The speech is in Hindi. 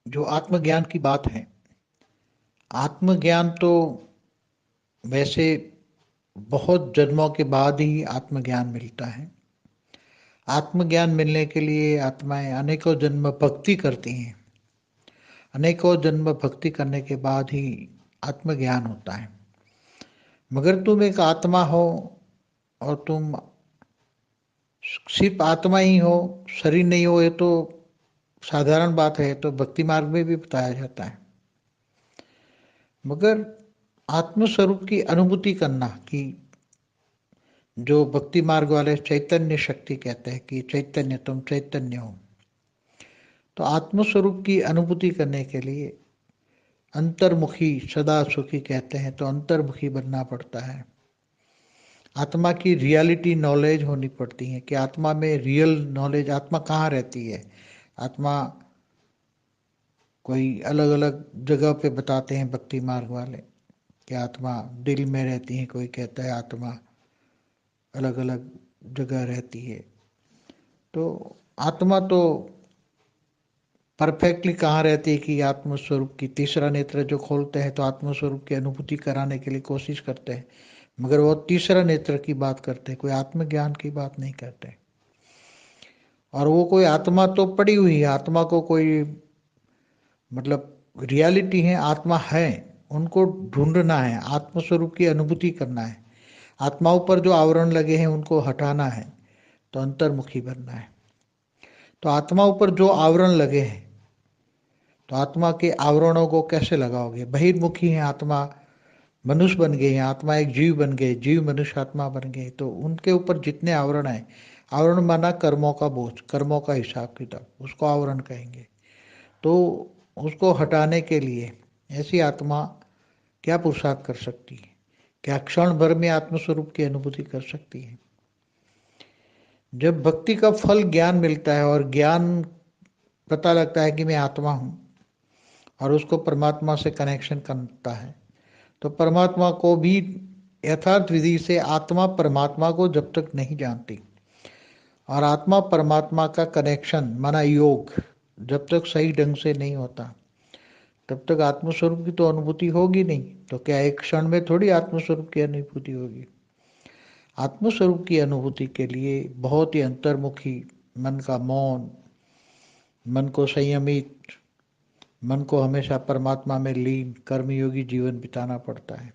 जो आत्मज्ञान की बात है, आत्मज्ञान तो वैसे बहुत जन्मों के बाद ही आत्मज्ञान मिलता है। आत्मज्ञान मिलने के लिए आत्माएं अनेकों जन्म भक्ति करती हैं। अनेकों जन्म भक्ति करने के बाद ही आत्मज्ञान होता है। मगर तुम एक आत्मा हो और तुम सिर्फ आत्मा ही हो, शरीर नहीं हो, ये तो साधारण बात है, तो भक्ति मार्ग में भी बताया जाता है। मगर आत्मस्वरूप की अनुभूति करना, कि जो भक्ति मार्ग वाले चैतन्य शक्ति कहते हैं कि चैतन्य, तुम चैतन्य हो, तो आत्मस्वरूप की अनुभूति करने के लिए अंतर्मुखी सदा सुखी कहते हैं, तो अंतर्मुखी बनना पड़ता है। आत्मा की रियलिटी नॉलेज होनी पड़ती है कि आत्मा में रियल नॉलेज, आत्मा कहाँ रहती है। आत्मा कोई अलग अलग जगह पे बताते हैं भक्ति मार्ग वाले कि आत्मा दिल में रहती है, कोई कहता है आत्मा अलग अलग जगह रहती है। तो आत्मा तो परफेक्टली कहाँ रहती है कि आत्मस्वरूप की तीसरा नेत्र जो खोलते हैं तो आत्मस्वरूप की अनुभूति कराने के लिए कोशिश करते हैं, मगर वो तीसरा नेत्र की बात करते हैं, कोई आत्मज्ञान की बात नहीं करते। और वो कोई आत्मा तो पड़ी हुई है, आत्मा को कोई मतलब रियलिटी है, आत्मा है, उनको ढूंढना है, आत्मस्वरूप की अनुभूति करना है। आत्माओं पर जो आवरण लगे हैं उनको हटाना है, तो अंतर्मुखी बनना है। तो आत्माओं पर जो आवरण लगे हैं, तो आत्मा के आवरणों को कैसे लगाओगे। बहिर्मुखी है आत्मा, मनुष्य बन गए हैं, आत्मा एक जीव बन गए, जीव मनुष्य आत्मा बन गए, तो उनके ऊपर जितने आवरण हैं, आवरण माना कर्मों का बोझ, कर्मों का हिसाब किताब, उसको आवरण कहेंगे। तो उसको हटाने के लिए ऐसी आत्मा क्या पुरुषार्थ कर सकती है, क्या क्षण भर में आत्मस्वरूप की अनुभूति कर सकती है। जब भक्ति का फल ज्ञान मिलता है और ज्ञान पता लगता है कि मैं आत्मा हूँ, और उसको परमात्मा से कनेक्शन करता है, तो परमात्मा को भी यथार्थ विधि से आत्मा परमात्मा को जब तक नहीं जानती और आत्मा परमात्मा का कनेक्शन माना योग जब तक सही ढंग से नहीं होता, तब तक आत्मस्वरूप की तो अनुभूति होगी नहीं। तो क्या एक क्षण में थोड़ी आत्मस्वरूप की अनुभूति होगी। आत्मस्वरूप की अनुभूति के लिए बहुत ही अंतर्मुखी, मन का मौन, मन को संयमित, मन को हमेशा परमात्मा में लीन कर्मयोगी जीवन बिताना पड़ता है।